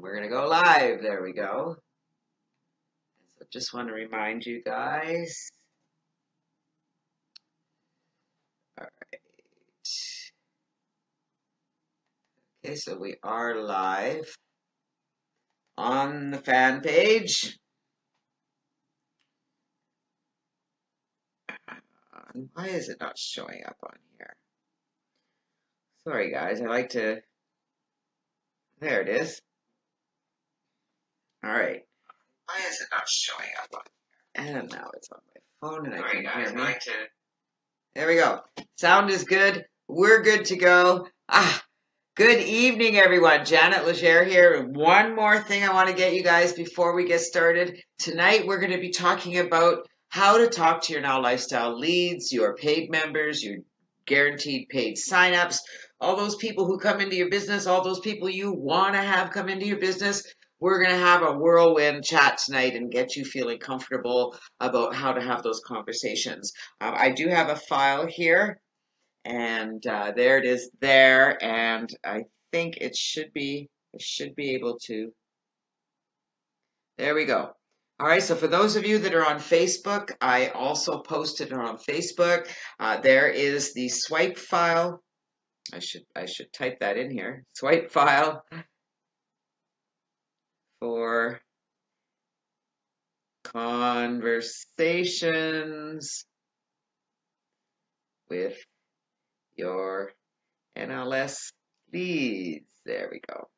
we're going to go live. There we go. So just want to remind you guys. All right. Okay, so we are live on the fan page. Why is it not showing up on here? Sorry, guys. I like to... There it is. All right. Why is it not showing up on here? And now it's on my phone and I can hear me. There we go. Sound is good. We're good to go. Good evening, everyone. Janet Legere here. One more thing I want to get you guys before we get started. Tonight, we're going to be talking about how to talk to your Now Lifestyle leads, your paid members, your guaranteed paid signups, all those people who come into your business, all those people you want to have come into your business. We're going to have a whirlwind chat tonight and get you feeling comfortable about how to have those conversations. I do have a file here. And there it is there, and I think it should be able to. There we go. All right, so for those of you that are on Facebook, I also posted it on Facebook. There is the swipe file. I should type that in here. Swipe file for conversations with your NLS leads. There we go.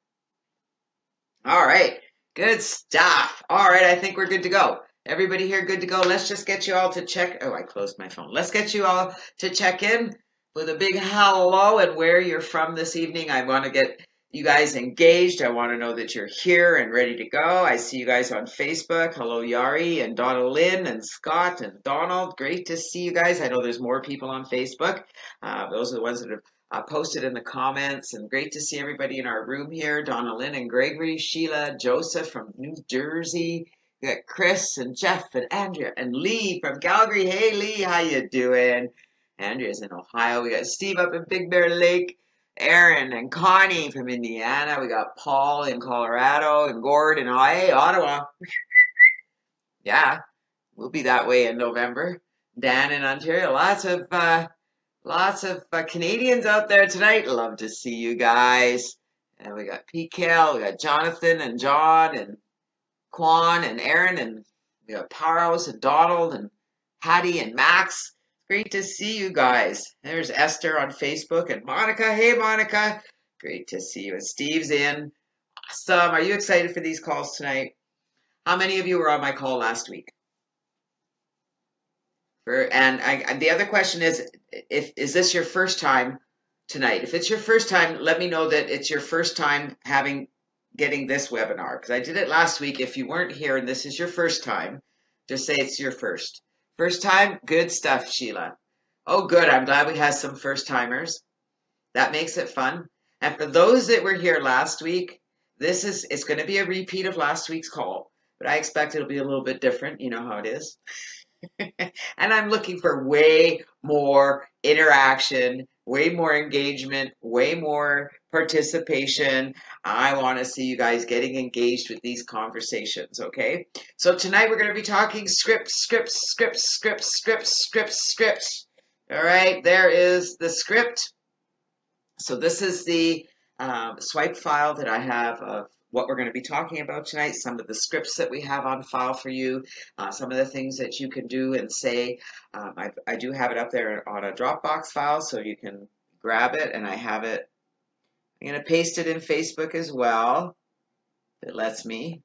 All right. Good stuff. All right. I think we're good to go. Everybody here good to go? Let's just get you all to check. Oh, I closed my phone. Let's get you all to check in with a big hello and where you're from this evening. I want to get you guys engaged. I want to know that you're here and ready to go. I see you guys on Facebook. Hello, Yari and Donna Lynn and Scott and Donald. Great to see you guys. I know there's more people on Facebook. Those are the ones that have posted in the comments, and great to see everybody in our room here. Donna Lynn and Gregory, Sheila, Joseph from New Jersey. We got Chris and Jeff and Andrea and Lee from Calgary. Hey, Lee, how you doing? Andrea's in Ohio. We got Steve up in Big Bear Lake. Aaron and Connie from Indiana. We got Paul in Colorado and Gord in Ottawa. Yeah, we'll be that way in November. Dan in Ontario. Lots of Canadians out there tonight. Love to see you guys. And we got PKL, we got Jonathan and John and Quan and Aaron, and we got Paros and Donald and Hattie and Max. Great to see you guys. There's Esther on Facebook and Monica. Hey, Monica. Great to see you. And Steve's in. Awesome. Are you excited for these calls tonight? How many of you were on my call last week? The other question is this your first time tonight? If it's your first time, let me know that it's your first time getting this webinar, because I did it last week. If you weren't here and this is your first time, just say it's your first. First time? Good stuff, Sheila. Oh, good. I'm glad we have some first timers. That makes it fun. And for those that were here last week, it's going to be a repeat of last week's call, but I expect it'll be a little bit different. You know how it is. And I'm looking for way more interaction, way more engagement, way more participation. I want to see you guys getting engaged with these conversations, okay? So tonight we're going to be talking scripts. All right, there is the script. So this is the swipe file that I have of what we're going to be talking about tonight, some of the scripts that we have on file for you, some of the things that you can do and say. I do have it up there on a Dropbox file, so you can grab it, and I have it. I'm going to paste it in Facebook as well. It lets me.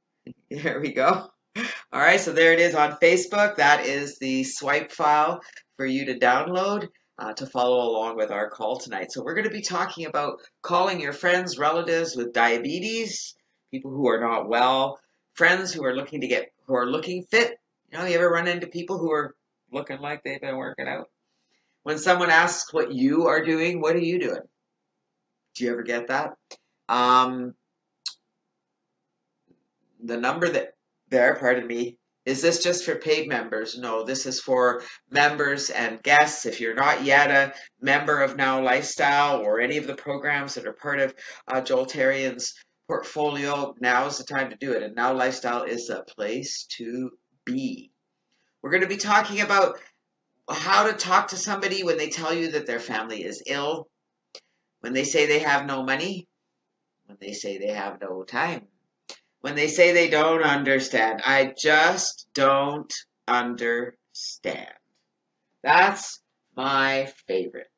There we go. All right, so there it is on Facebook. That is the swipe file for you to download to follow along with our call tonight. So we're going to be talking about calling your friends, relatives with diabetes, people who are not well, friends who are looking fit. You know, you ever run into people who are looking like they've been working out? When someone asks what you are doing, what are you doing? Do you ever get that? The number pardon me, is this just for paid members? No, this is for members and guests. If you're not yet a member of Now Lifestyle or any of the programs that are part of Joel Tarian's portfolio, now is the time to do it. And Now Lifestyle is the place to be. We're going to be talking about how to talk to somebody when they tell you that their family is ill, when they say they have no money, when they say they have no time, when they say they don't understand. I just don't understand. That's my favorite.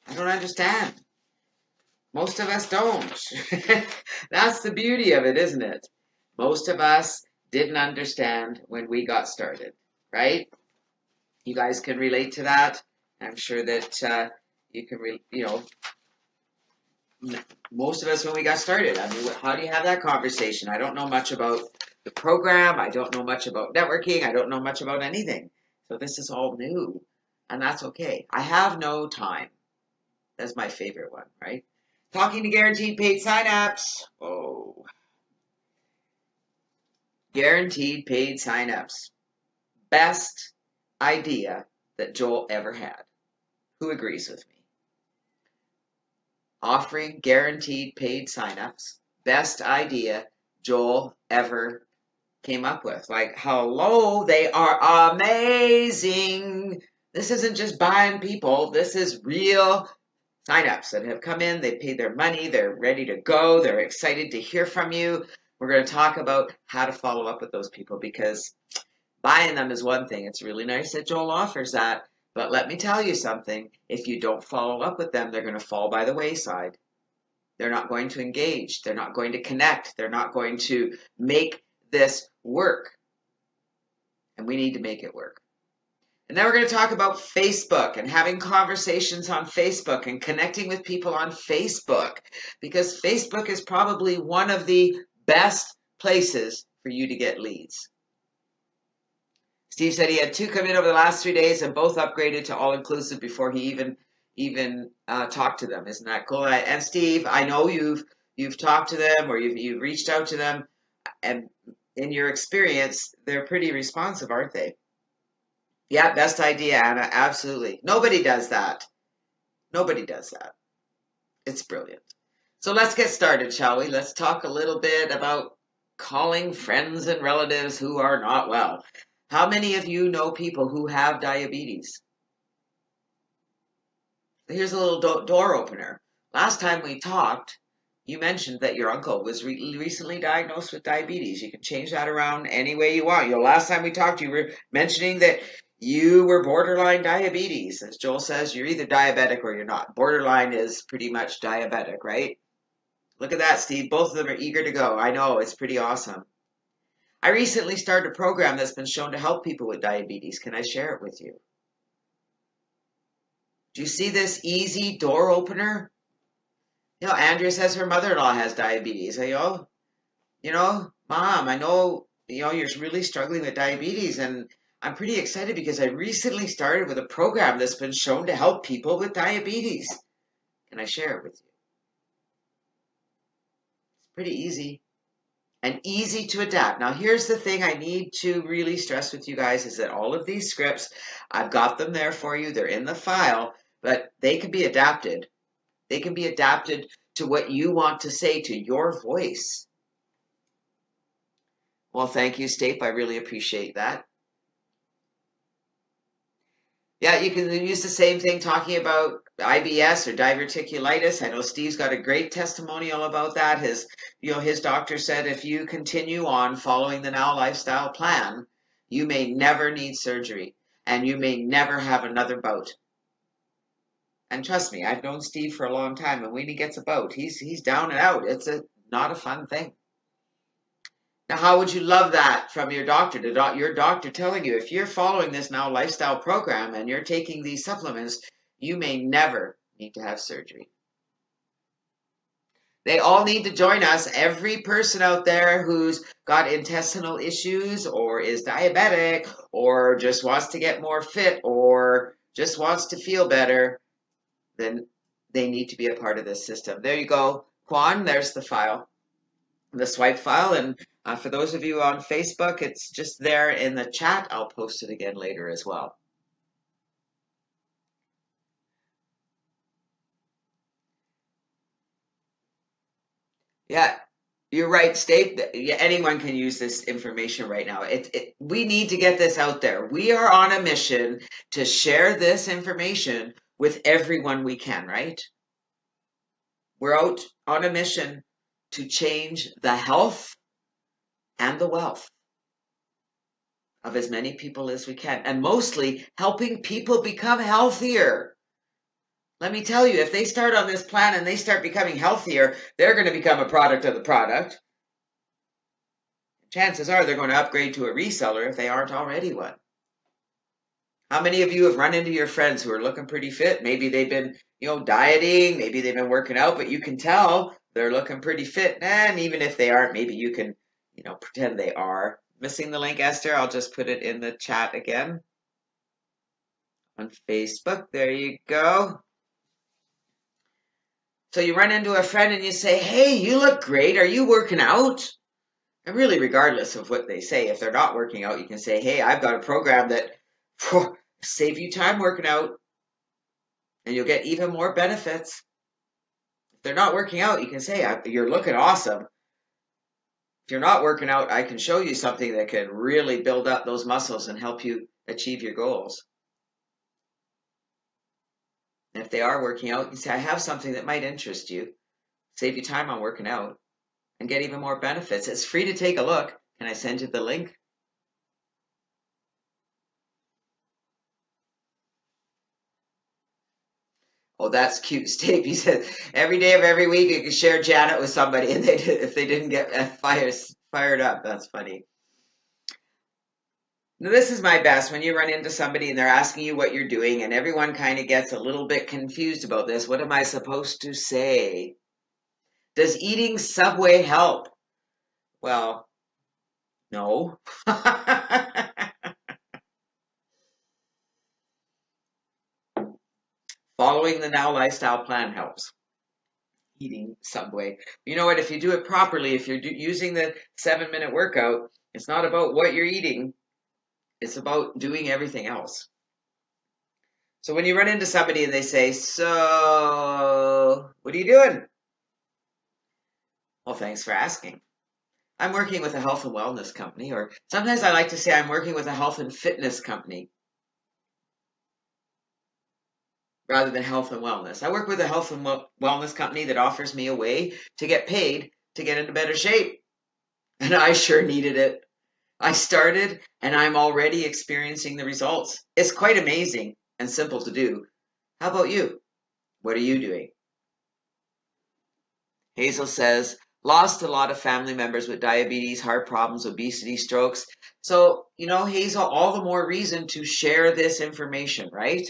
I don't understand. Most of us don't. That's the beauty of it, isn't it? Most of us didn't understand when we got started, right? You guys can relate to that. I'm sure that you can, most of us when we got started. I mean, how do you have that conversation? I don't know much about the program. I don't know much about networking. I don't know much about anything. So this is all new, and that's okay. I have no time. That's my favorite one, right? Talking to guaranteed paid signups. Oh, guaranteed paid signups. Best idea that Joel ever had. Who agrees with me? Offering guaranteed paid signups. Best idea Joel ever came up with. Like, hello, they are amazing. This isn't just buying people. This is real signups that have come in. They paid their money. They're ready to go. They're excited to hear from you. We're going to talk about how to follow up with those people, because buying them is one thing. It's really nice that Joel offers that. But let me tell you something. If you don't follow up with them, they're going to fall by the wayside. They're not going to engage. They're not going to connect. They're not going to make this work. And we need to make it work. And then we're going to talk about Facebook and having conversations on Facebook and connecting with people on Facebook, because Facebook is probably one of the best places for you to get leads. Steve said he had 2 come in over the last 3 days and both upgraded to all-inclusive before he even talked to them. Isn't that cool? And Steve, I know you've talked to them, or you've reached out to them, and in your experience, they're pretty responsive, aren't they? Yeah, best idea, Anna. Absolutely. Nobody does that. Nobody does that. It's brilliant. So let's get started, shall we? Let's talk a little bit about calling friends and relatives who are not well. How many of you know people who have diabetes? Here's a little door opener. Last time we talked, you mentioned that your uncle was recently diagnosed with diabetes. You can change that around any way you want. Last time we talked, you were mentioning that you were borderline diabetes. As Joel says, you're either diabetic or you're not. Borderline is pretty much diabetic, right? Look at that, Steve. Both of them are eager to go. I know, it's pretty awesome. I recently started a program that's been shown to help people with diabetes. Can I share it with you? Do you see this easy door opener? Andrea says her mother-in-law has diabetes. Mom, I know, you're really struggling with diabetes, and I'm pretty excited because I recently started with a program that's been shown to help people with diabetes. Can I share it with you? It's pretty easy and easy to adapt. Now, here's the thing I need to really stress with you guys is that all of these scripts, I've got them there for you. They're in the file, but they can be adapted. They can be adapted to what you want to say, to your voice. Well, thank you, Stape. I really appreciate that. Yeah, you can use the same thing talking about IBS or diverticulitis. I know Steve's got a great testimonial about that. His doctor said if you continue on following the Now Lifestyle plan, you may never need surgery and you may never have another bout. And trust me, I've known Steve for a long time, and when he gets a bout, he's down and out. It's not a fun thing. Now, how would you love that from your doctor? Your doctor telling you, if you're following this Now Lifestyle program and you're taking these supplements, you may never need to have surgery. They all need to join us. Every person out there who's got intestinal issues or is diabetic or just wants to get more fit or just wants to feel better, then they need to be a part of this system. There you go. Juan, there's the file, the swipe file. And for those of you on Facebook, it's just there in the chat. I'll post it again later as well. Yeah, You're right, Steve. Anyone can use this information right now. We need to get this out there. We are on a mission to share this information with everyone we can, right? We're out on a mission to change the health and the wealth of as many people as we can, and mostly helping people become healthier. Let me tell you, if they start on this plan and they start becoming healthier, they're going to become a product of the product. Chances are they're going to upgrade to a reseller if they aren't already one. How many of you have run into your friends who are looking pretty fit? Maybe they've been, dieting, maybe they've been working out, but you can tell they're looking pretty fit. And even if they aren't, maybe you can, pretend they are. Missing the link, Esther? I'll just put it in the chat again. On Facebook, there you go. So you run into a friend and you say, hey, you look great. Are you working out? And really, regardless of what they say, if they're not working out, you can say, hey, I've got a program that save you time working out, and you'll get even more benefits. If they're not working out, you can say, you're looking awesome. If you're not working out, I can show you something that can really build up those muscles and help you achieve your goals. And if they are working out, you can say, I have something that might interest you. Save you time on working out and get even more benefits. It's free to take a look. Can I send you the link? Oh, that's cute, Steve. He said every day of every week you can share Janet with somebody, and if they didn't get fired up, that's funny. Now, this is my best when you run into somebody and they're asking you what you're doing, and everyone kind of gets a little bit confused about this. What am I supposed to say? Does eating Subway help? Well, no. Following the Now Lifestyle plan helps. Eating Subway. You know what? If you do it properly, if you're using the 7-minute workout, it's not about what you're eating. It's about doing everything else. So when you run into somebody and they say, so what are you doing? Well, thanks for asking. I'm working with a health and wellness company, or sometimes I like to say I'm working with a health and fitness company rather than health and wellness. I work with a health and wellness company that offers me a way to get paid to get into better shape. And I sure needed it. I started and I'm already experiencing the results. It's quite amazing and simple to do. How about you? What are you doing? Hazel says, lost a lot of family members with diabetes, heart problems, obesity, strokes. So, Hazel, all the more reason to share this information, right?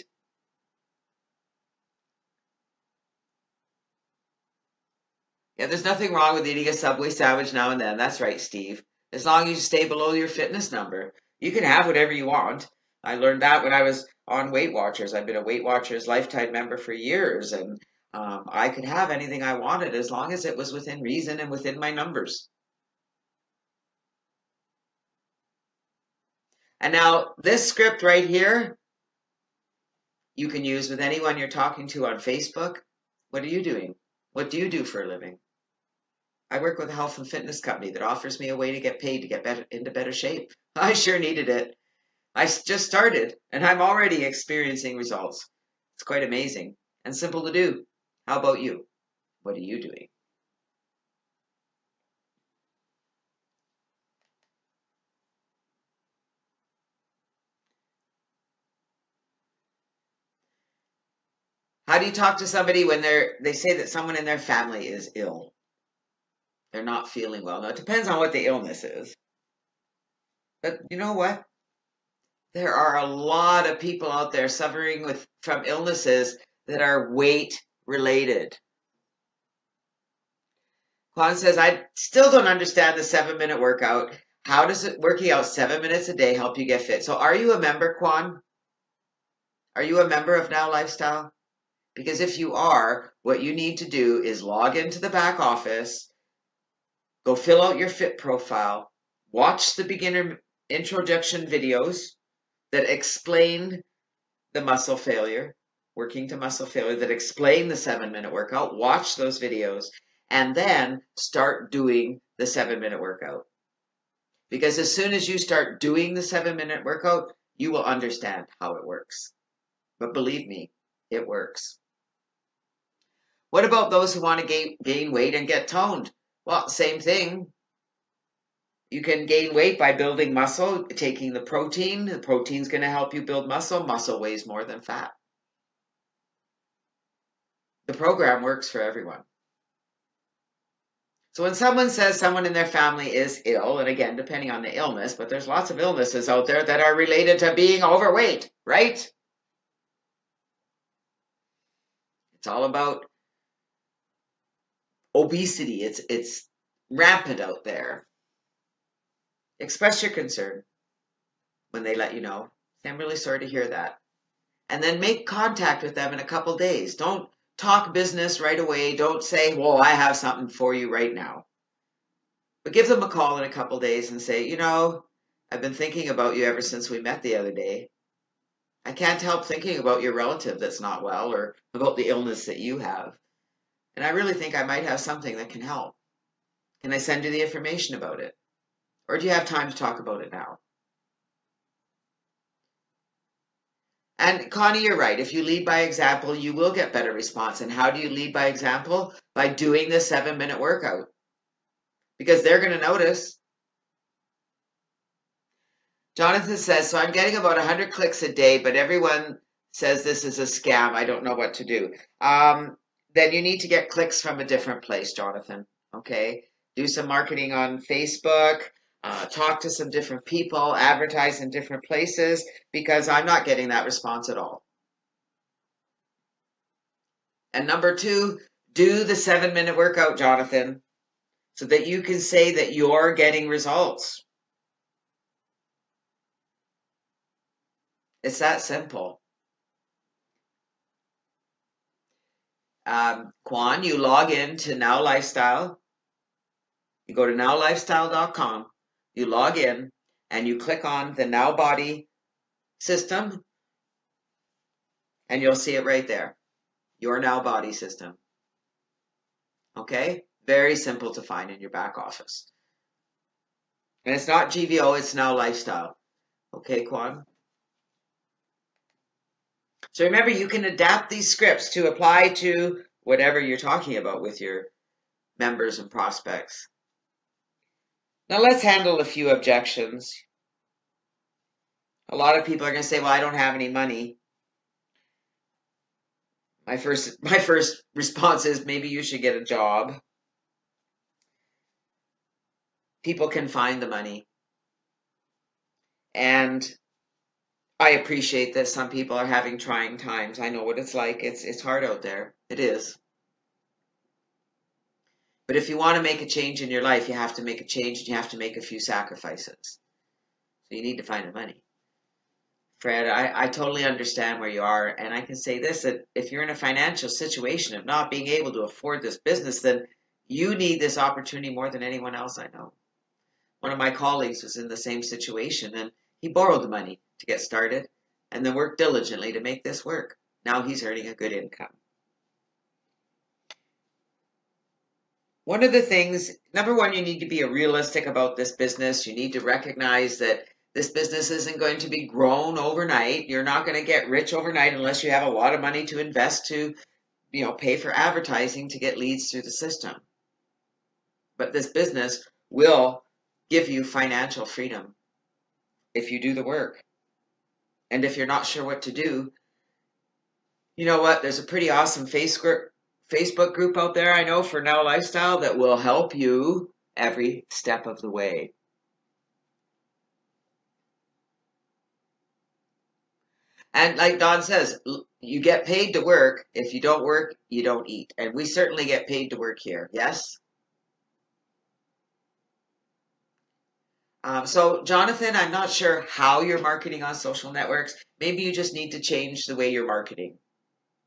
Yeah, there's nothing wrong with eating a Subway sandwich now and then. That's right, Steve. As long as you stay below your fitness number. You can have whatever you want. I learned that when I was on Weight Watchers. I've been a Weight Watchers lifetime member for years, and I could have anything I wanted as long as it was within reason and within my numbers. And now this script right here, you can use with anyone you're talking to on Facebook. What are you doing? What do you do for a living? I work with a health and fitness company that offers me a way to get paid to get into better shape. I sure needed it. I just started, and I'm already experiencing results. It's quite amazing and simple to do. How about you? What are you doing? How do you talk to somebody when they say that someone in their family is ill? They're not feeling well. Now, it depends on what the illness is. But you know what? There are a lot of people out there suffering from illnesses that are weight related. Juan says, I still don't understand the 7-minute workout. How does working out 7 minutes a day help you get fit? So are you a member, Quan? Are you a member of Now Lifestyle? Because if you are, what you need to do is log into the back office, go fill out your fit profile, watch the beginner introduction videos that explain the muscle failure, working to muscle failure, that explain the 7-minute workout. Watch those videos and then start doing the 7-minute workout. Because as soon as you start doing the 7-minute workout, you will understand how it works. But believe me, it works. What about those who want to gain weight and get toned? Well, same thing. You can gain weight by building muscle, taking the protein. The protein's going to help you build muscle. Muscle weighs more than fat. The program works for everyone. So when someone says someone in their family is ill, and again, depending on the illness, but there's lots of illnesses out there that are related to being overweight, right? It's all about obesity. It's rampant out there. Express your concern when they let you know. Say, I'm really sorry to hear that. And then make contact with them in a couple days. Don't talk business right away. Don't say, well, I have something for you right now. But give them a call in a couple days and say, you know, I've been thinking about you ever since we met the other day. I can't help thinking about your relative that's not well or about the illness that you have. And I really think I might have something that can help. Can I send you the information about it? Or do you have time to talk about it now? And Connie, you're right. If you lead by example, you will get better response. And how do you lead by example? By doing the 7-minute workout. Because they're going to notice. Jonathan says, so I'm getting about 100 clicks a day, but everyone says this is a scam. I don't know what to do. Then you need to get clicks from a different place, Jonathan. Okay? Do some marketing on Facebook. Talk to some different people. Advertise in different places, because I'm not getting that response at all. And number 2, do the 7-minute workout, Jonathan, so that you can say that you're getting results. It's that simple. Kwan, you log in to Now Lifestyle. You go to nowlifestyle.com. You log in and you click on the Now Body system, and you'll see it right there. Your Now Body system. Okay? Very simple to find in your back office. And it's not GVO, it's Now Lifestyle. Okay, Kwan? So remember, you can adapt these scripts to apply to whatever you're talking about with your members and prospects. Now let's handle a few objections. A lot of people are going to say, well, I don't have any money. My first response is, maybe you should get a job. People can find the money. And I appreciate that some people are having trying times. I know what it's like. It's hard out there. It is. But if you want to make a change in your life, you have to make a change, and you have to make a few sacrifices. So you need to find the money. Fred, I totally understand where you are. And I can say this, that if you're in a financial situation of not being able to afford this business, then you need this opportunity more than anyone else I know. One of my colleagues was in the same situation, and he borrowed the money to get started and then worked diligently to make this work. Now he's earning a good income. One of the things, number one, you need to be realistic about this business. You need to recognize that this business isn't going to be grown overnight. You're not going to get rich overnight unless you have a lot of money to invest to, pay for advertising to get leads through the system. But this business will give you financial freedom if you do the work. And if you're not sure what to do, you know what? There's a pretty awesome Facebook group out there, I know, for Now Lifestyle that will help you every step of the way. And like Don says, you get paid to work. If you don't work, you don't eat. And we certainly get paid to work here. Yes? So, Jonathan, I'm not sure how you're marketing on social networks. Maybe you just need to change the way you're marketing.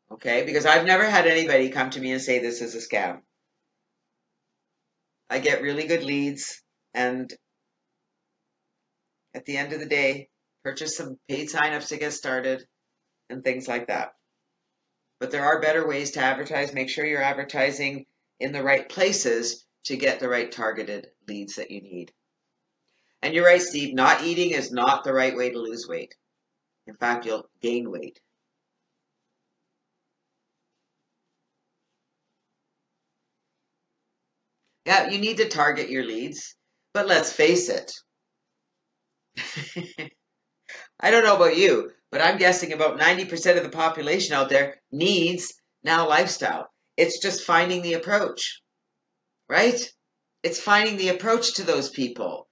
Okay? Because I've never had anybody come to me and say this is a scam. I get really good leads, and at the end of the day, purchase some paid signups to get started and things like that. But there are better ways to advertise. Make sure you're advertising in the right places to get the right targeted leads that you need. And you're right, Steve, not eating is not the right way to lose weight. In fact, you'll gain weight. Yeah, you need to target your leads, but let's face it. I don't know about you, but I'm guessing about 90% of the population out there needs Now Lifestyle. It's just finding the approach, right? It's finding the approach to those people.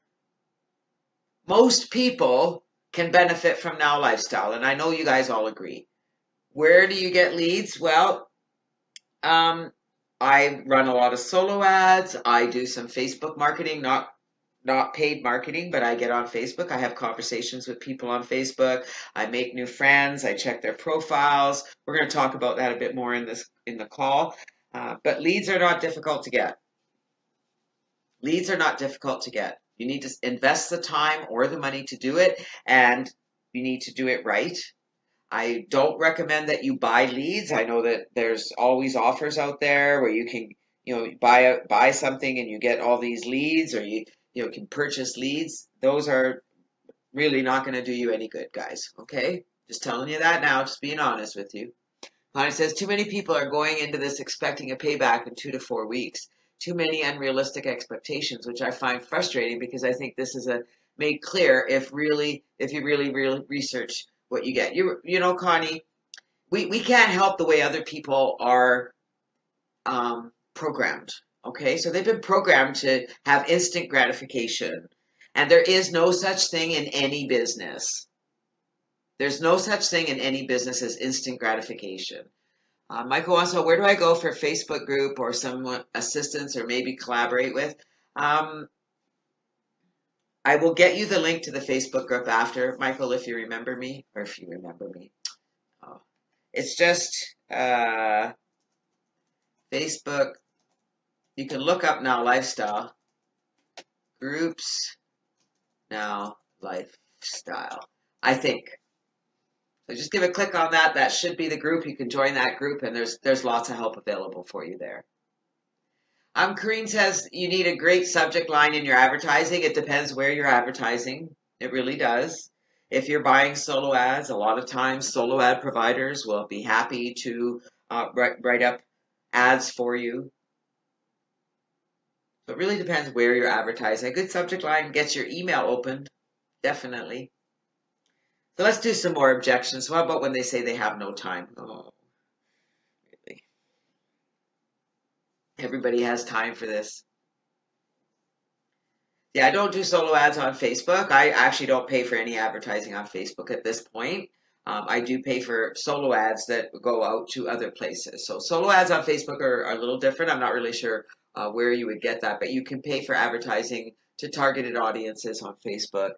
Most people can benefit from Now Lifestyle, and I know you guys all agree. Where do you get leads? Well, I run a lot of solo ads. I do some Facebook marketing, not paid marketing, but I get on Facebook. I have conversations with people on Facebook. I make new friends. I check their profiles. We're going to talk about that a bit more in the call. But leads are not difficult to get. Leads are not difficult to get. You need to invest the time or the money to do it, and you need to do it right. I don't recommend that you buy leads. I know that there's always offers out there where you can, buy something and you get all these leads, or you can purchase leads. Those are really not going to do you any good, guys. Okay? Just telling you that now, just being honest with you. Connie says, too many people are going into this expecting a payback in 2 to 4 weeks. Too many unrealistic expectations, which I find frustrating because I think this is made clear if you really research what you get. Connie, we can't help the way other people are programmed. Okay, so they've been programmed to have instant gratification, and there is no such thing in any business. There's no such thing in any business as instant gratification. Michael wants to know, where do I go for a Facebook group or some assistance or maybe collaborate with? I will get you the link to the Facebook group after, Michael, if you remember me, or if you remember me. Oh. It's just Facebook. You can look up Now Lifestyle. Groups Now Lifestyle, I think. So just give a click on that. That should be the group. You can join that group, and there's lots of help available for you there. Kareen says you need a great subject line in your advertising. It depends where you're advertising. It really does. If you're buying solo ads, a lot of times solo ad providers will be happy to write up ads for you. So it really depends where you're advertising. A good subject line gets your email opened, definitely. So let's do some more objections. What about when they say they have no time? Oh, really? Everybody has time for this. Yeah, I don't do solo ads on Facebook. I actually don't pay for any advertising on Facebook at this point. I do pay for solo ads that go out to other places. So solo ads on Facebook are a little different. I'm not really sure where you would get that, but you can pay for advertising to targeted audiences on Facebook.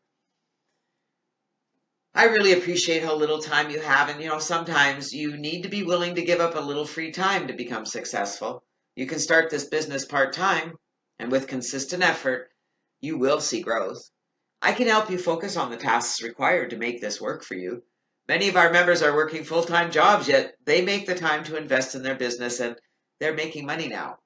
I really appreciate how little time you have, and sometimes you need to be willing to give up a little free time to become successful. You can start this business part-time, and with consistent effort, you will see growth. I can help you focus on the tasks required to make this work for you. Many of our members are working full-time jobs, yet they make the time to invest in their business, and they're making money now.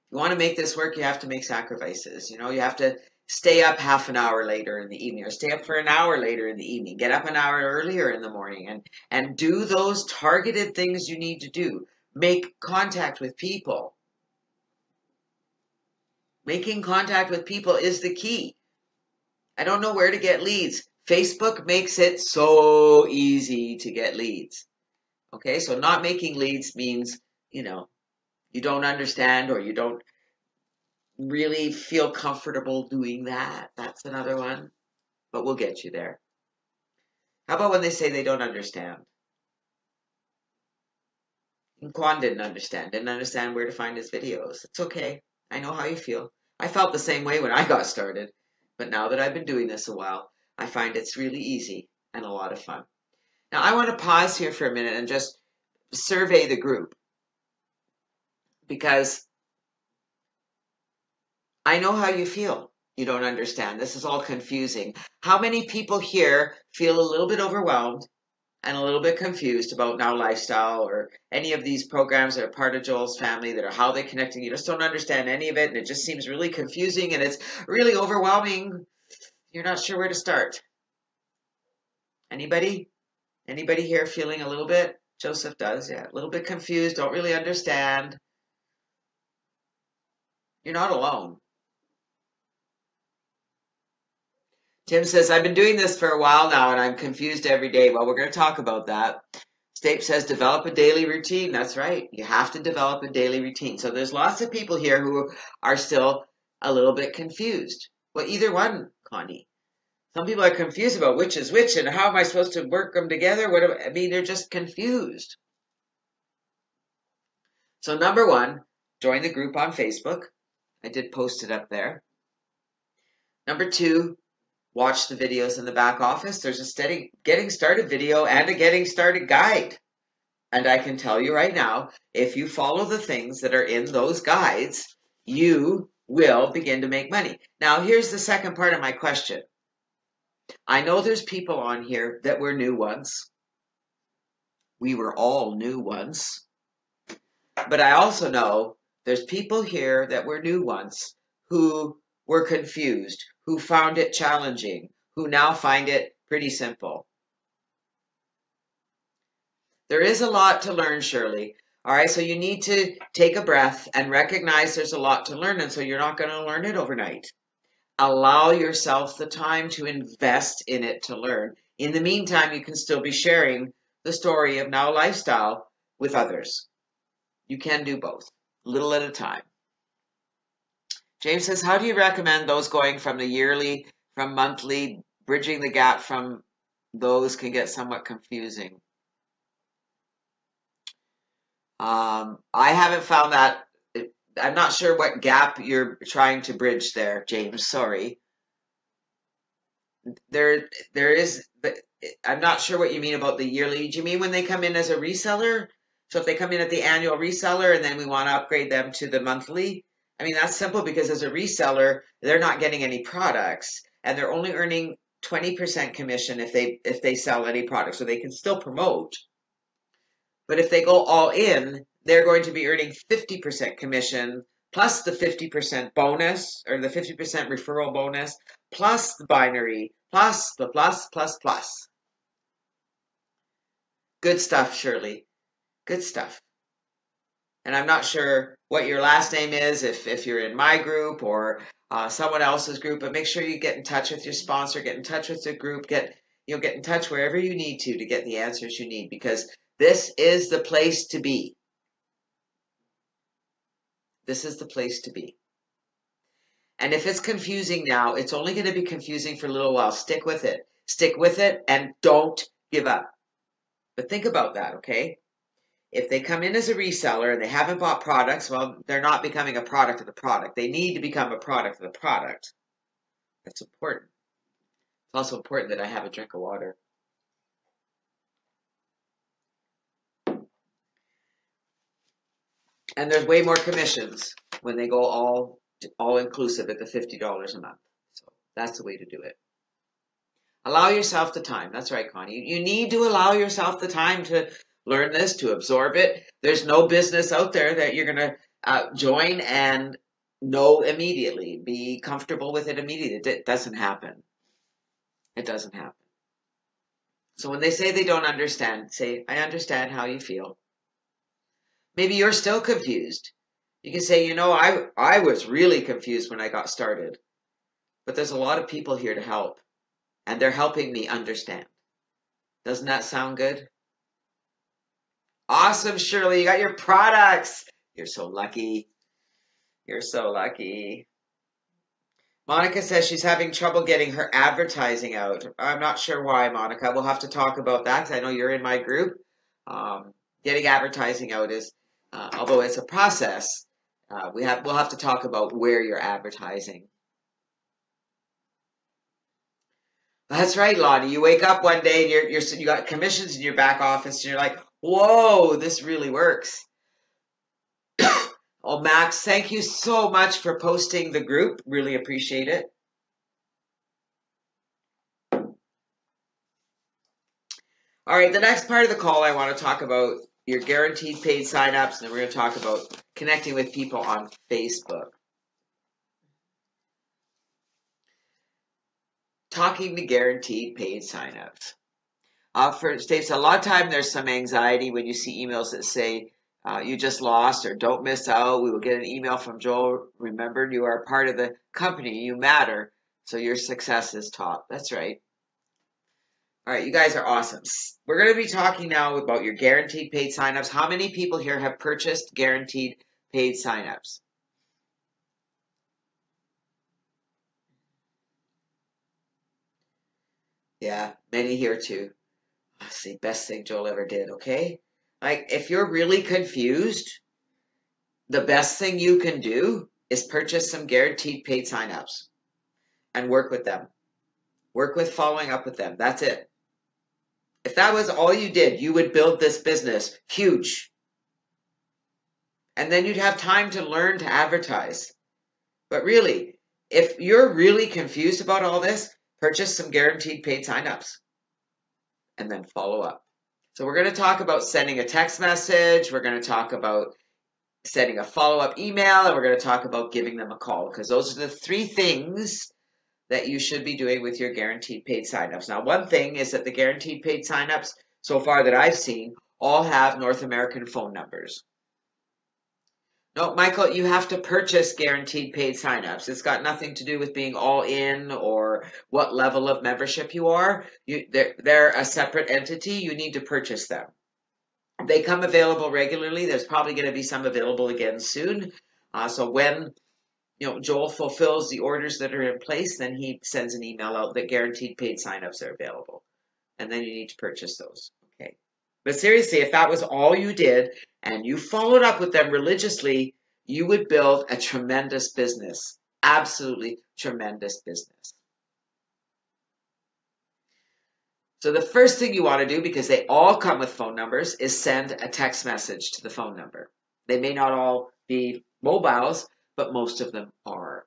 If you want to make this work, you have to make sacrifices. You have to stay up half an hour later in the evening, or stay up for an hour later in the evening, get up an hour earlier in the morning, and do those targeted things you need to do. Make contact with people. Making contact with people is the key. I don't know where to get leads. Facebook makes it so easy to get leads. Okay, so not making leads means, you don't understand, or you don't really feel comfortable doing that. That's another one, but we'll get you there. How about when they say they don't understand? And Quan didn't understand where to find his videos. It's okay. I know how you feel. I felt the same way when I got started, but now that I've been doing this a while, I find it's really easy and a lot of fun. Now I want to pause here for a minute and just survey the group, because I know how you feel. You don't understand. This is all confusing. How many people here feel a little bit overwhelmed and a little bit confused about Now Lifestyle or any of these programs that are part of Joel's family that are how they connecting, you just don't understand any of it, and it just seems really confusing and it's really overwhelming. You're not sure where to start. Anybody? Anybody here feeling a little bit? Joseph does, yeah. A little bit confused, don't really understand. You're not alone. Tim says, I've been doing this for a while now and I'm confused every day. Well, we're going to talk about that. Stape says, develop a daily routine. That's right. You have to develop a daily routine. So there's lots of people here who are still a little bit confused. Well, either one, Connie. Some people are confused about which is which and how am I supposed to work them together? I mean, they're just confused. So number one, join the group on Facebook. I did post it up there. Number two, watch the videos in the back office. There's a steady getting started video and a getting started guide. And I can tell you right now, if you follow the things that are in those guides, you will begin to make money. Now, here's the second part of my question. I know there's people on here that were new once. We were all new once. But I also know there's people here that were new once who were confused, who found it challenging, who now find it pretty simple. There is a lot to learn, Shirley. All right, so you need to take a breath and recognize there's a lot to learn, and so you're not going to learn it overnight. Allow yourself the time to invest in it to learn. In the meantime, you can still be sharing the story of Now Lifestyle with others. You can do both, a little at a time. James says, how do you recommend those going from the yearly, from monthly, bridging the gap from those can get somewhat confusing? I haven't found that. I'm not sure what gap you're trying to bridge there, James. Sorry. There is, but I'm not sure what you mean about the yearly. Do you mean when they come in as a reseller? So if they come in at the annual reseller and then we want to upgrade them to the monthly, I mean, that's simple because as a reseller, they're not getting any products and they're only earning 20% commission if they sell any product. So they can still promote. But if they go all in, they're going to be earning 50% commission plus the 50% bonus or the 50% referral bonus plus the binary plus the plus. Good stuff, Shirley. Good stuff. And I'm not sure what your last name is, if you're in my group or someone else's group, but make sure you get in touch with your sponsor, get in touch with the group, get in touch wherever you need to get the answers you need, because this is the place to be. This is the place to be. And if it's confusing now, it's only going to be confusing for a little while. Stick with it. Stick with it and don't give up. But think about that, okay? If they come in as a reseller and they haven't bought products, well, they're not becoming a product of the product. They need to become a product of the product. That's important. It's also important that I have a drink of water. And there's way more commissions when they go all inclusive at the $50 a month. So that's the way to do it. Allow yourself the time. That's right, Connie. You need to allow yourself the time to learn this, to absorb it. There's no business out there that you're going to join and know immediately, be comfortable with it immediately. It doesn't happen. It doesn't happen. So when they say they don't understand, say, I understand how you feel. Maybe you're still confused. You can say, I was really confused when I got started, but there's a lot of people here to help, and they're helping me understand. Doesn't that sound good? Awesome, Shirley. You got your products. You're so lucky. You're so lucky. Monica says she's having trouble getting her advertising out. I'm not sure why, Monica. We'll have to talk about that because I know you're in my group. Getting advertising out is, although it's a process, we'll have to talk about where you're advertising. That's right, Lonnie. You wake up one day and you got commissions in your back office and you're like, whoa, this really works. Oh, Max, thank you so much for posting the group. Really appreciate it. All All right, the next part of the call, I want to talk about your guaranteed paid signups, and then we're going to talk about connecting with people on Facebook. Talking to guaranteed paid signups. For States, a lot of time there's some anxiety when you see emails that say you just lost or don't miss out. We will get an email from Joel. Remember, you are part of the company. You matter. So your success is top. That's right. All right, you guys are awesome. We're going to be talking now about your guaranteed paid signups. How many people here have purchased guaranteed paid signups? Yeah, many here too. That's the best thing Joel ever did, okay? Like, if you're really confused, the best thing you can do is purchase some guaranteed paid signups and work with them. Work with following up with them. That's it. If that was all you did, you would build this business huge. And then you'd have time to learn to advertise. But really, if you're really confused about all this, purchase some guaranteed paid signups and then follow up. So we're going to talk about sending a text message. We're going to talk about sending a follow-up email, and we're going to talk about giving them a call, because those are the three things that you should be doing with your guaranteed paid signups. Now, one thing is that the guaranteed paid signups, so far that I've seen, all have North American phone numbers. No, Michael, you have to purchase guaranteed paid signups. It's got nothing to do with being all in or what level of membership you are. They're a separate entity. You need to purchase them. They come available regularly. There's probably going to be some available again soon. So when Joel fulfills the orders that are in place, then he sends an email out that guaranteed paid signups are available. And then you need to purchase those. Okay. But seriously, if that was all you did and you followed up with them religiously, you would build a tremendous business. Absolutely tremendous business. So the first thing you want to do, because they all come with phone numbers, is send a text message to the phone number. They may not all be mobiles, but most of them are.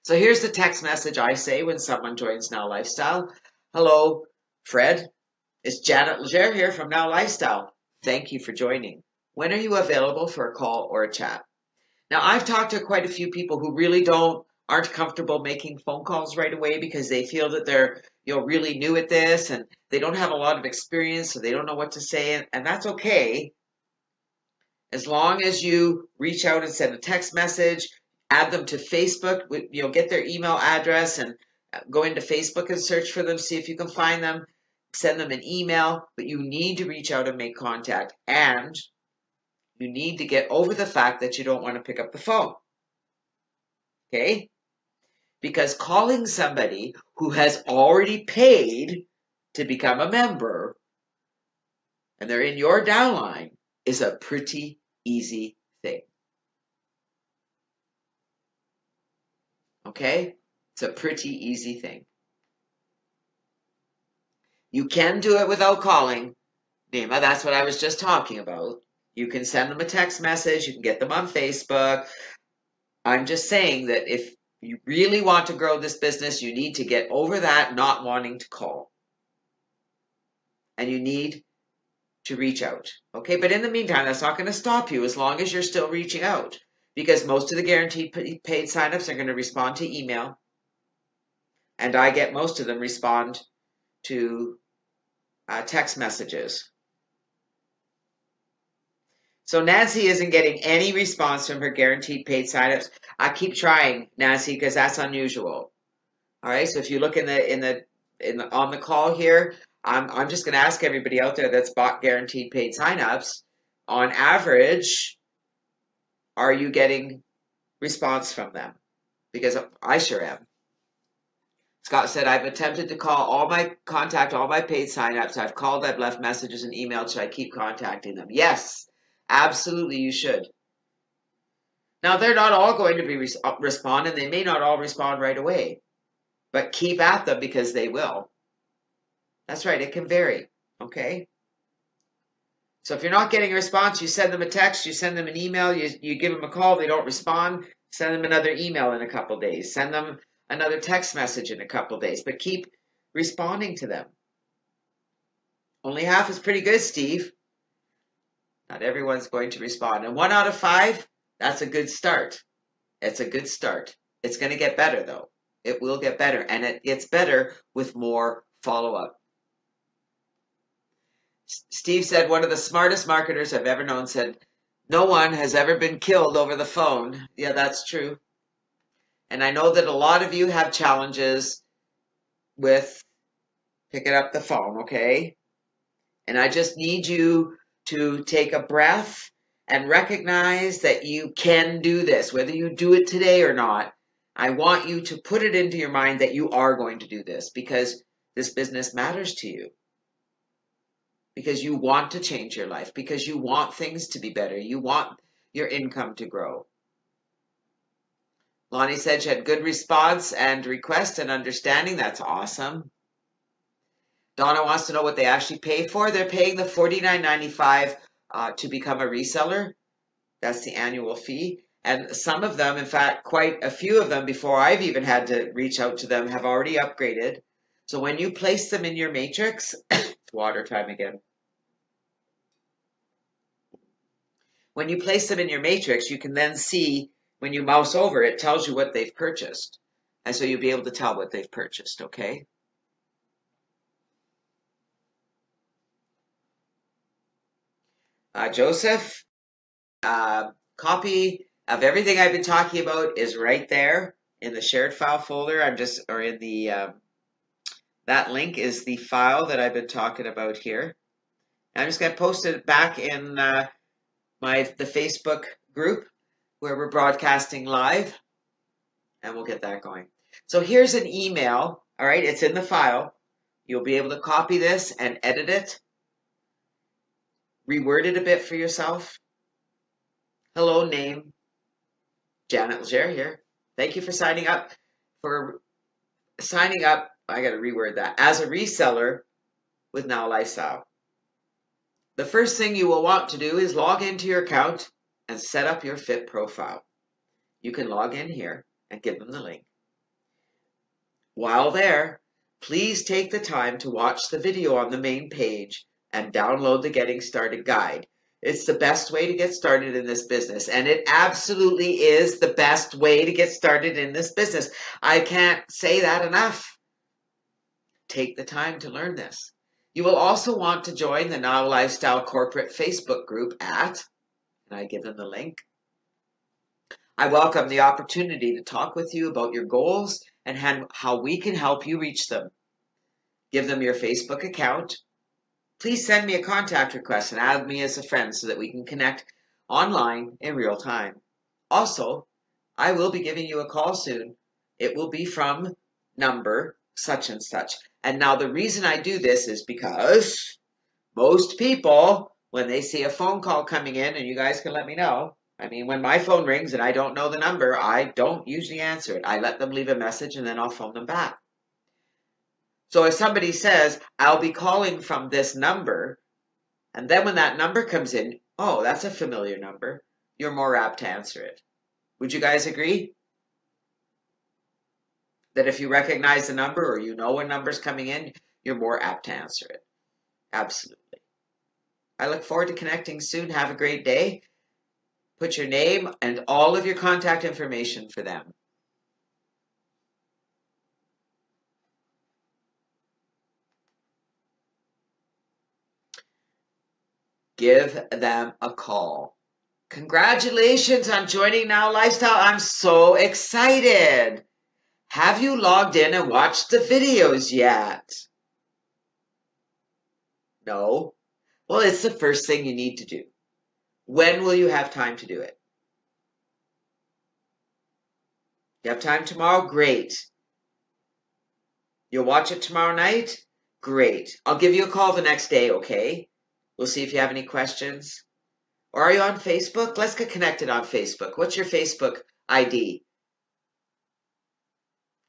So here's the text message I say when someone joins Now Lifestyle. Hello, Fred. It's Janet Legere here from Now Lifestyle. Thank you for joining. When are you available for a call or a chat? Now, I've talked to quite a few people who really aren't comfortable making phone calls right away because they feel that they're really new at this and they don't have a lot of experience, so they don't know what to say, and that's okay. As long as you reach out and send a text message, add them to Facebook, get their email address and go into Facebook and search for them, see if you can find them, send them an email, but you need to reach out and make contact, and you need to get over the fact that you don't want to pick up the phone. Okay? Because calling somebody who has already paid to become a member and they're in your downline is a pretty easy thing. Okay? It's a pretty easy thing. You can do it without calling. Nima, that's what I was just talking about. You can send them a text message. You can get them on Facebook. I'm just saying that if you really want to grow this business, you need to get over that not wanting to call. And you need to reach out. Okay, but in the meantime, that's not going to stop you as long as you're still reaching out. Because most of the guaranteed paid signups are going to respond to email. And I get most of them respond to text messages. So Nancy isn't getting any response from her guaranteed paid signups. I keep trying, Nancy, because that's unusual. All right, so if you look on the call here, I'm just going to ask everybody out there that's bought guaranteed paid signups, on average, are you getting response from them? Because I sure am. Scott said, I've attempted to contact all my paid signups. I've called, I've left messages and emailed. Should I keep contacting them? Yes. Absolutely, you should. Now, they're not all going to be respond, and they may not all respond right away. But keep at them because they will. That's right, it can vary, okay? So if you're not getting a response, you send them a text, you send them an email, you give them a call, they don't respond, send them another email in a couple days. Send them another text message in a couple days. But keep responding to them. Only half is pretty good, Steve. Not everyone's going to respond. And 1 out of 5, that's a good start. It's a good start. It's going to get better, though. It will get better. And it gets better with more follow-up. Steve said, one of the smartest marketers I've ever known said, no one has ever been killed over the phone. Yeah, that's true. And I know that a lot of you have challenges with picking up the phone, okay? And I just need you to take a breath and recognize that you can do this, whether you do it today or not. I want you to put it into your mind that you are going to do this because this business matters to you. Because you want to change your life, because you want things to be better. You want your income to grow. Lonnie said she had good response and request and understanding. That's awesome. Donna wants to know what they actually pay for. They're paying the $49.95 to become a reseller. That's the annual fee. And some of them, in fact, quite a few of them, before I've even had to reach out to them, have already upgraded. So when you place them in your matrix, it's water time again. When you place them in your matrix, you can then see, when you mouse over, it tells you what they've purchased. And so you'll be able to tell what they've purchased, okay? Joseph, copy of everything I've been talking about is right there in the shared file folder. That link is the file that I've been talking about here. I'm just going to post it back in the Facebook group where we're broadcasting live, and we'll get that going. So here's an email, all right? It's in the file. You'll be able to copy this and edit it, reword it a bit for yourself. Hello, name, Janet Legere here. Thank you for signing up. I got to reword that, as a reseller with Now Lifestyle. The first thing you will want to do is log into your account and set up your FIT profile. You can log in here and give them the link. While there, please take the time to watch the video on the main page and download the Getting Started guide. It's the best way to get started in this business, and it absolutely is the best way to get started in this business. I can't say that enough. Take the time to learn this. You will also want to join the Now Lifestyle Corporate Facebook group and I give them the link. I welcome the opportunity to talk with you about your goals and how we can help you reach them. Give them your Facebook account. Please send me a contact request and add me as a friend so that we can connect online in real time. Also, I will be giving you a call soon. It will be from number such and such. And now the reason I do this is because most people, when they see a phone call coming in, and you guys can let me know, I mean, when my phone rings and I don't know the number, I don't usually answer it. I let them leave a message and then I'll phone them back. So if somebody says, I'll be calling from this number, and then when that number comes in, oh, that's a familiar number, you're more apt to answer it. Would you guys agree? That if you recognize the number or you know when number's coming in, you're more apt to answer it. Absolutely. I look forward to connecting soon. Have a great day. Put your name and all of your contact information for them. Give them a call. Congratulations on joining Now Lifestyle. I'm so excited. Have you logged in and watched the videos yet? No? Well, it's the first thing you need to do. When will you have time to do it? You have time tomorrow? Great. You'll watch it tomorrow night? Great. I'll give you a call the next day, okay? We'll see if you have any questions. Or are you on Facebook? Let's get connected on Facebook. What's your Facebook ID?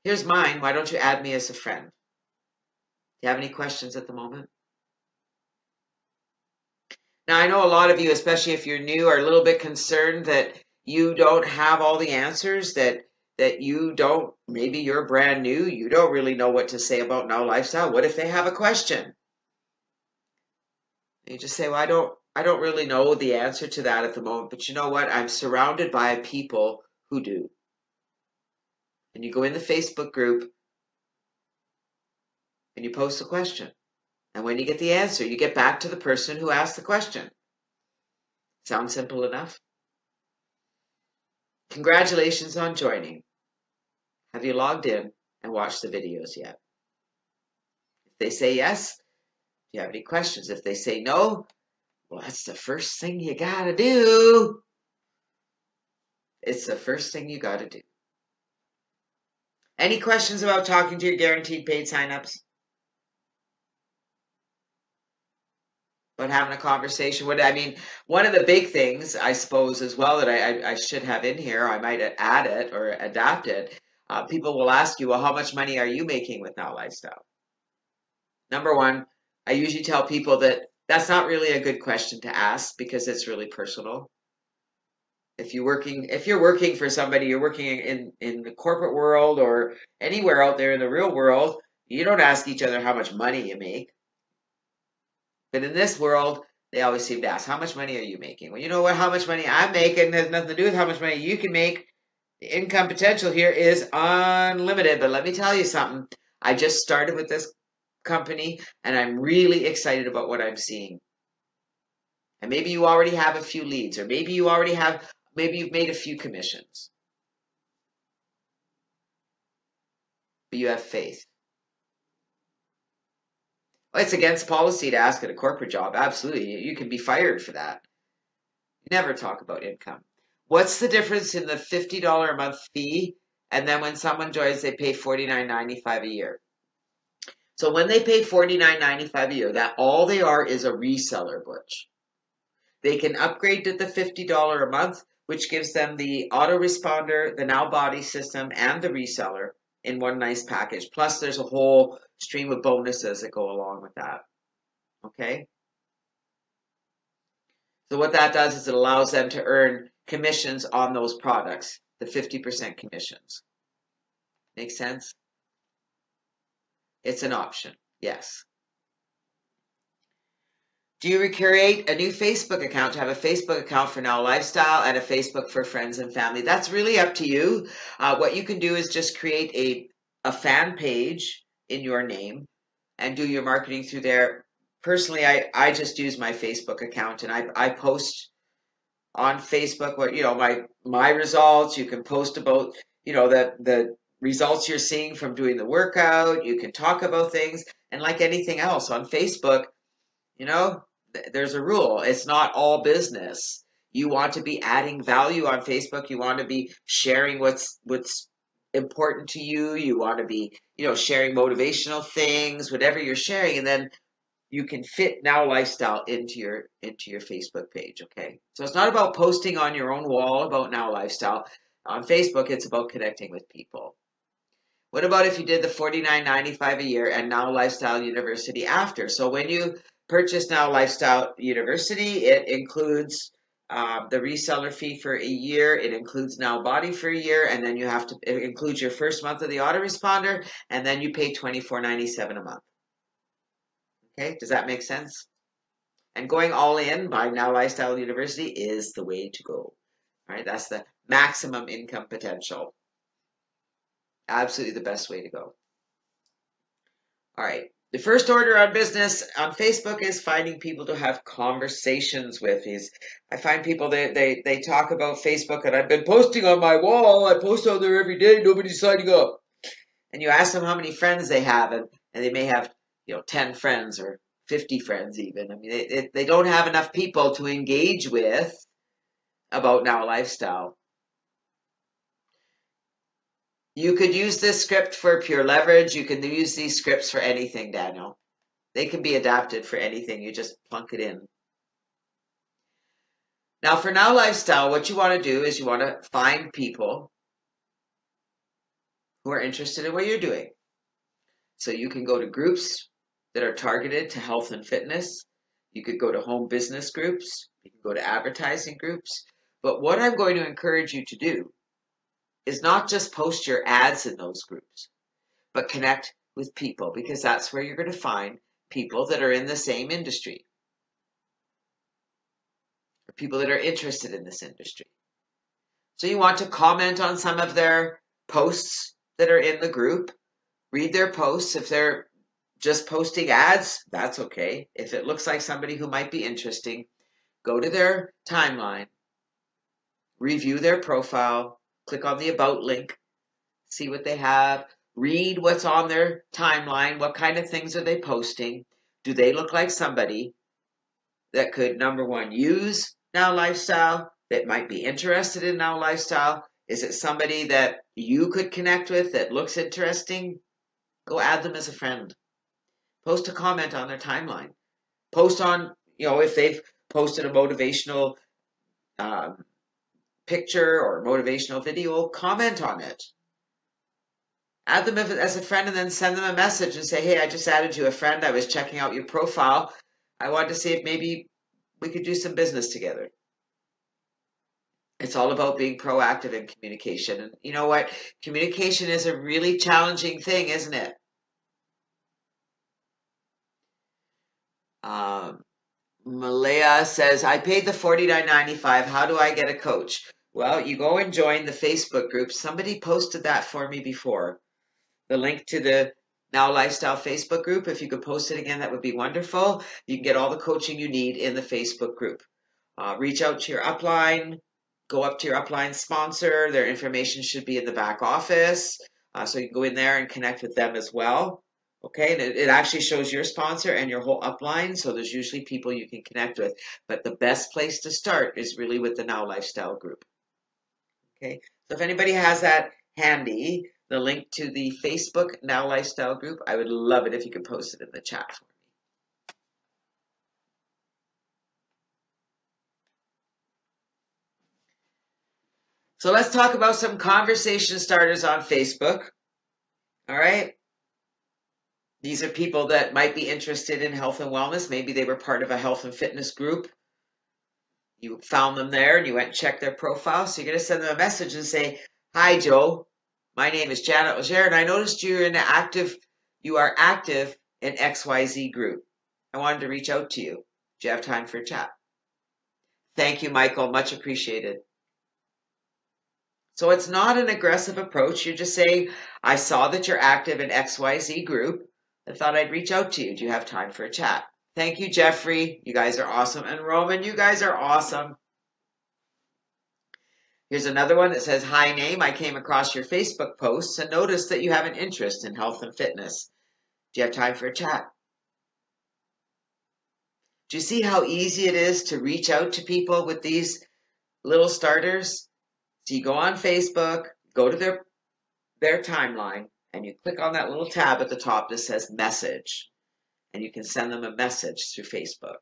Here's mine. Why don't you add me as a friend? Do you have any questions at the moment? Now, I know a lot of you, especially if you're new, are a little bit concerned that you don't have all the answers, that that you don't, maybe you're brand new, you don't really know what to say about Now Lifestyle. What if they have a question? You just say, well, I don't really know the answer to that at the moment, but you know what? I'm surrounded by people who do. And you go in the Facebook group and you post a question. And when you get the answer, you get back to the person who asked the question. Sound simple enough? Congratulations on joining. Have you logged in and watched the videos yet? If they say yes, do you have any questions? If they say no, well, that's the first thing you gotta do. It's the first thing you gotta do. Any questions about talking to your guaranteed paid signups? About having a conversation? One of the big things, I suppose, as well, that I should have in here, I might add it or adapt it. People will ask you, well, how much money are you making with Now Lifestyle? Number one, I usually tell people that that's not really a good question to ask because it's really personal. If you're working for somebody, you're working in the corporate world or anywhere out there in the real world, you don't ask each other how much money you make. But in this world, they always seem to ask, how much money are you making? Well, you know what? How much money I'm making has nothing to do with how much money you can make. The income potential here is unlimited. But let me tell you something. I just started with this company and I'm really excited about what I'm seeing. And maybe you already have a few leads, or maybe you've made a few commissions. But you have faith. Well, it's against policy to ask at a corporate job. Absolutely. You can be fired for that. Never talk about income. What's the difference in the $50 a month fee and then when someone joins, they pay $49.95 a year? So when they pay $49.95 a year, that all they are is a reseller, Butch. They can upgrade to the $50 a month, which gives them the autoresponder, the Now Body system, and the reseller in one nice package. Plus, there's a whole stream of bonuses that go along with that. Okay? So what that does is it allows them to earn commissions on those products, the 50% commissions. Make sense? It's an option, yes. Do you create a new Facebook account to have a Facebook account for Now Lifestyle and a Facebook for friends and family? That's really up to you. What you can do is just create a fan page in your name and do your marketing through there. Personally, I just use my Facebook account and I post on Facebook what, my results. You can post about, the results you're seeing from doing the workout. You can talk about things. And like anything else on Facebook, there's a rule. It's not all business. You want to be adding value on Facebook. You want to be sharing what's important to you. You want to be, sharing motivational things, whatever you're sharing, and then you can fit Now Lifestyle into your Facebook page. Okay, so it's not about posting on your own wall about Now Lifestyle. On Facebook, it's about connecting with people. What about if you did the $49.95 a year and Now Lifestyle University after? So when you purchase Now Lifestyle University, it includes the reseller fee for a year. It includes Now Body for a year, and then it includes your first month of the autoresponder, and then you pay $24.97 a month. Okay, does that make sense? And going all in by Now Lifestyle University is the way to go. All right, that's the maximum income potential. Absolutely the best way to go. All right. The first order on business on Facebook is finding people to have conversations with. I find people they talk about Facebook, and I've been posting on my wall. I post on there every day. Nobody's signing up. And you ask them how many friends they have, and they may have 10 friends or 50 friends even. I mean, they don't have enough people to engage with about Now Lifestyle. You could use this script for pure leverage. You can use these scripts for anything, Daniel. They can be adapted for anything. You just plunk it in. Now, for Now Lifestyle, what you want to do is you want to find people who are interested in what you're doing. So you can go to groups that are targeted to health and fitness. You could go to home business groups. You can go to advertising groups. But what I'm going to encourage you to do is not just post your ads in those groups, but connect with people, because that's where you're going to find people that are in the same industry, or people that are interested in this industry. So you want to comment on some of their posts that are in the group, read their posts. If they're just posting ads, that's okay. If it looks like somebody who might be interesting, go to their timeline, review their profile, click on the About link, see what they have, read what's on their timeline, what kind of things are they posting. Do they look like somebody that could, number one, use Now Lifestyle, that might be interested in Now Lifestyle? Is it somebody that you could connect with that looks interesting? Go add them as a friend. Post a comment on their timeline. Post on, if they've posted a motivational picture or motivational video, comment on it. Add them as a friend and then send them a message and say, hey, I just added you a friend. I was checking out your profile. I wanted to see if maybe we could do some business together. It's all about being proactive in communication. And you know what? Communication is a really challenging thing, isn't it? Malaya says, I paid the $49.95. How do I get a coach? Well, you go and join the Facebook group. Somebody posted that for me before. The link to the Now Lifestyle Facebook group. If you could post it again, that would be wonderful. You can get all the coaching you need in the Facebook group. Reach out to your upline. Go up to your upline sponsor. Their information should be in the back office. So you can go in there and connect with them as well. Okay, and it actually shows your sponsor and your whole upline, so there's usually people you can connect with. But the best place to start is really with the Now Lifestyle group. Okay, so if anybody has that handy, the link to the Facebook Now Lifestyle group, I would love it if you could post it in the chat for me. So let's talk about some conversation starters on Facebook. All right. These are people that might be interested in health and wellness. Maybe they were part of a health and fitness group. You found them there and you went and checked their profile. So you're going to send them a message and say, hi, Joe. My name is Janet Legere, and I noticed you are active in XYZ group. I wanted to reach out to you. Do you have time for a chat? Thank you, Michael. Much appreciated. So it's not an aggressive approach. You're just saying, I saw that you're active in XYZ group. I thought I'd reach out to you. Do you have time for a chat? Thank you, Jeffrey. You guys are awesome. And Roman, you guys are awesome. Here's another one that says, hi, name. I came across your Facebook posts and noticed that you have an interest in health and fitness. Do you have time for a chat? Do you see how easy it is to reach out to people with these little starters? So you go on Facebook, go to their timeline, and you click on that little tab at the top that says message, and you can send them a message through Facebook.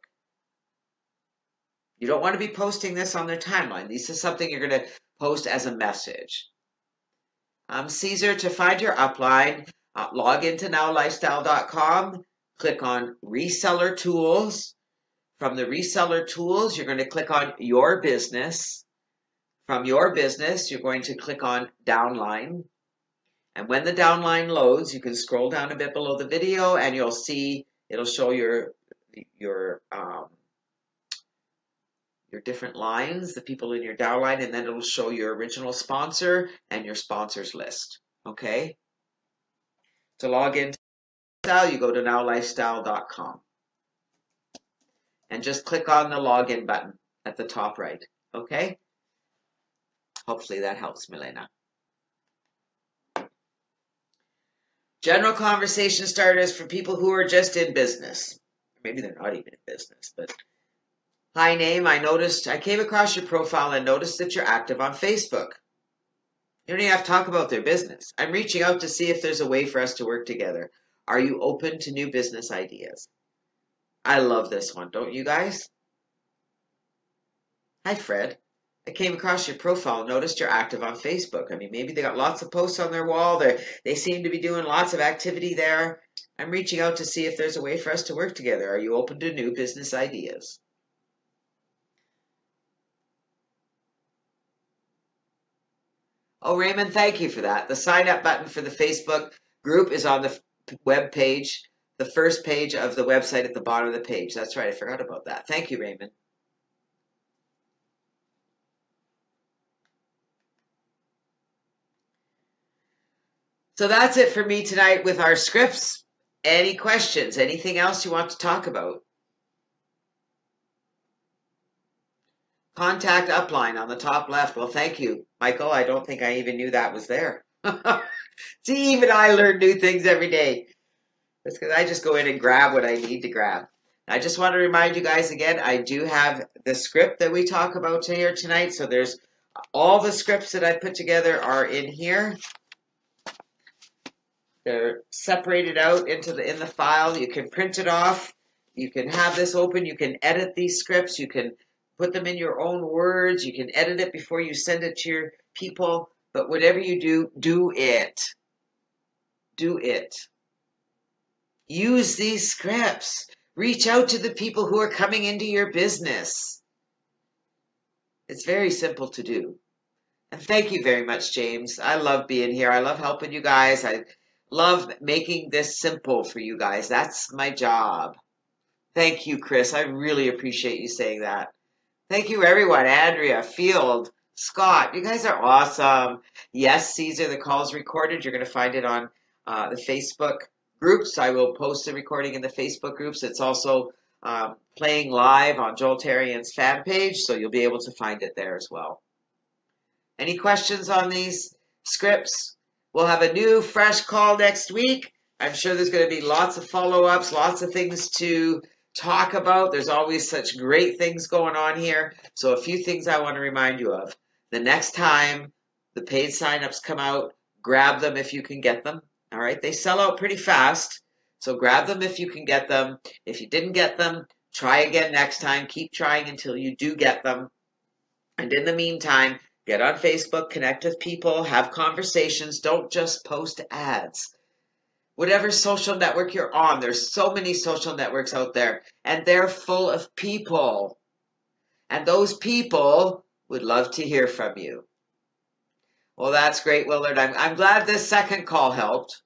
You don't want to be posting this on their timeline. This is something you're going to post as a message. Caesar, to find your upline, log into nowlifestyle.com, click on Reseller Tools. From the Reseller Tools, you're going to click on Your Business. From Your Business, you're going to click on Downline. And when the downline loads, you can scroll down a bit below the video and you'll see it'll show your different lines, the people in your downline, and then it'll show your original sponsor and your sponsors list. Okay? To log into Lifestyle, you go to nowlifestyle.com and just click on the login button at the top right. Okay? Hopefully that helps, Milena. General conversation starters for people who are just in business. Maybe they're not even in business, but hi, name. I came across your profile and noticed that you're active on Facebook. You don't even have to talk about their business. I'm reaching out to see if there's a way for us to work together. Are you open to new business ideas? I love this one, don't you guys? Hi, Fred. I came across your profile and noticed you're active on Facebook. I mean, maybe they got lots of posts on their wall. They seem to be doing lots of activity there. I'm reaching out to see if there's a way for us to work together. Are you open to new business ideas? Oh, Raymond, thank you for that. The sign up button for the Facebook group is on the web page, the first page of the website at the bottom of the page. That's right. I forgot about that. Thank you, Raymond. So that's it for me tonight with our scripts. Any questions? Anything else you want to talk about? Contact upline on the top left. Well, thank you, Michael. I don't think I even knew that was there. See, even I learn new things every day. That's because I just go in and grab what I need to grab. I just want to remind you guys again, I do have the script that we talk about here tonight. So there's all the scripts that I put together are in here. They're separated out in the file. You can print it off. You can have this open. You can edit these scripts. You can put them in your own words. You can edit it before you send it to your people. But whatever you do, do it. Do it. Use these scripts. Reach out to the people who are coming into your business. It's very simple to do. And thank you very much, James. I love being here. I love helping you guys. I love making this simple for you guys. That's my job. Thank you, Chris. I really appreciate you saying that. Thank you, everyone. Andrea, Field, Scott, you guys are awesome. Yes, Caesar, the call is recorded. You're going to find it on the Facebook groups. I will post the recording in the Facebook groups. It's also playing live on Joel Tarian's fan page, so you'll be able to find it there as well. Any questions on these scripts? We'll have a new, fresh call next week. I'm sure there's going to be lots of follow-ups, lots of things to talk about. There's always such great things going on here. So a few things I want to remind you of. The next time the paid signups come out, grab them if you can get them. All right, they sell out pretty fast. So grab them if you can get them. If you didn't get them, try again next time. Keep trying until you do get them. And in the meantime, get on Facebook, connect with people, have conversations. Don't just post ads. Whatever social network you're on, there's so many social networks out there, and they're full of people. And those people would love to hear from you. Well, that's great, Willard. I'm glad this second call helped.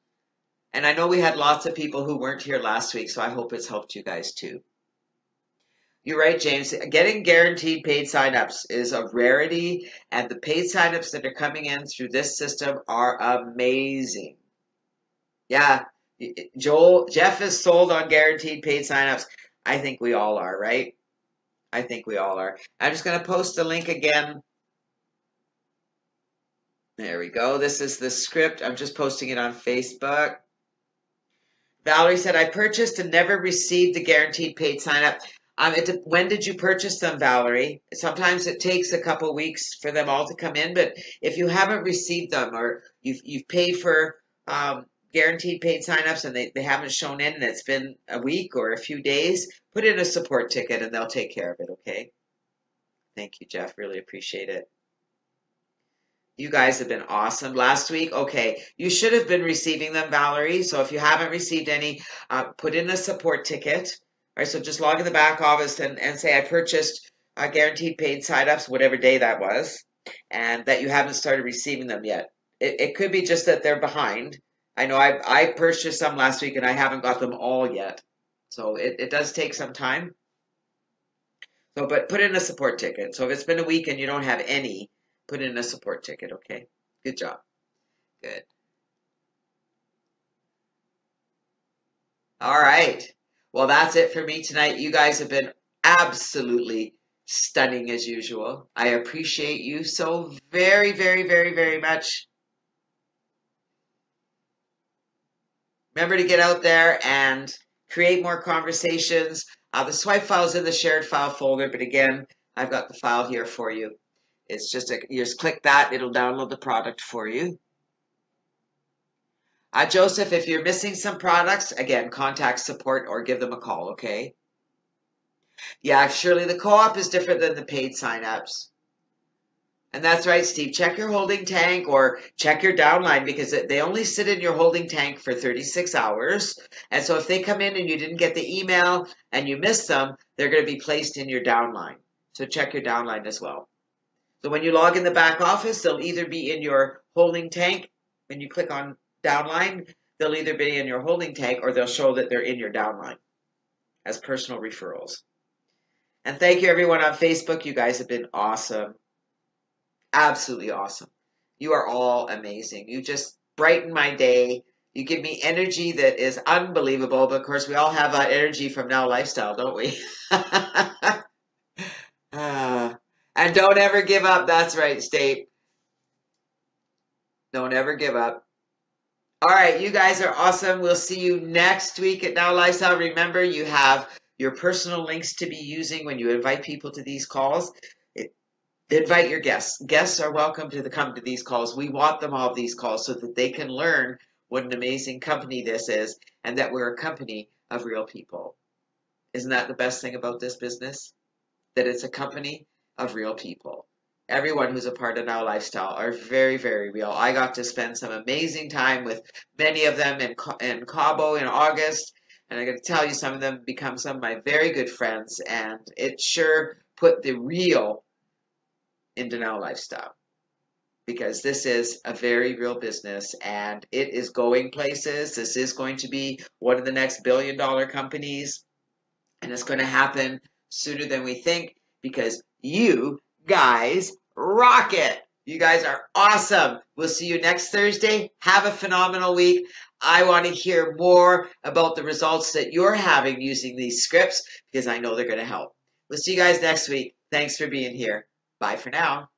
And I know we had lots of people who weren't here last week, so I hope it's helped you guys too. You're right, James. Getting guaranteed paid signups is a rarity, and the paid signups that are coming in through this system are amazing. Yeah, Jeff is sold on guaranteed paid signups. I think we all are, right? I think we all are. I'm just going to post the link again. There we go. This is the script. I'm just posting it on Facebook. Valerie said, I purchased and never received the guaranteed paid signup. When did you purchase them, Valerie? Sometimes it takes a couple weeks for them all to come in, but if you haven't received them or you've paid for guaranteed paid signups and they haven't shown in and it's been a week or a few days, put in a support ticket and they'll take care of it, okay? Thank you, Jeff. Really appreciate it. You guys have been awesome. Last week, okay, you should have been receiving them, Valerie. So if you haven't received any, put in a support ticket. All right, so just log in the back office and say I purchased guaranteed paid signups, whatever day that was, and that you haven't started receiving them yet. It could be just that they're behind. I know I purchased some last week and I haven't got them all yet. So it does take some time. So, but put in a support ticket. So if it's been a week and you don't have any, put in a support ticket, okay? Good job. Good. All right. Well, that's it for me tonight. You guys have been absolutely stunning as usual. I appreciate you so very, very, very, very much. Remember to get out there and create more conversations. The swipe file is in the shared file folder, but again, I've got the file here for you. It's just you just click that, it'll download the product for you. Joseph, if you're missing some products, again, contact support or give them a call, okay? Yeah, Shirley, the co-op is different than the paid signups. And that's right, Steve. Check your holding tank or check your downline because they only sit in your holding tank for 36 hours. And so if they come in and you didn't get the email and you missed them, they're going to be placed in your downline. So check your downline as well. So when you log in the back office, they'll either be in your holding tank, when you click on downline, they'll either be in your holding tank or they'll show that they're in your downline as personal referrals. And thank you everyone on Facebook. You guys have been awesome. Absolutely awesome. You are all amazing. You just brighten my day. You give me energy that is unbelievable. But of course, we all have that energy from Now Lifestyle, don't we? And don't ever give up. That's right, State. Don't ever give up. All right, you guys are awesome. We'll see you next week at Now Lifestyle. Remember, you have your personal links to be using when you invite people to these calls. Invite your guests. Guests are welcome to come to these calls. We want them all these calls so that they can learn what an amazing company this is and that we're a company of real people. Isn't that the best thing about this business? That it's a company of real people. Everyone who's a part of Now Lifestyle are very, very real. I got to spend some amazing time with many of them in Cabo in August, and I got to tell you, some of them become some of my very good friends, and it sure put the real into Now Lifestyle, because this is a very real business and it is going places. This is going to be one of the next billion-dollar companies, and it's going to happen sooner than we think because you guys rock it. You guys are awesome. We'll see you next Thursday. Have a phenomenal week. I want to hear more about the results that you're having using these scripts because I know they're going to help. We'll see you guys next week. Thanks for being here. Bye for now.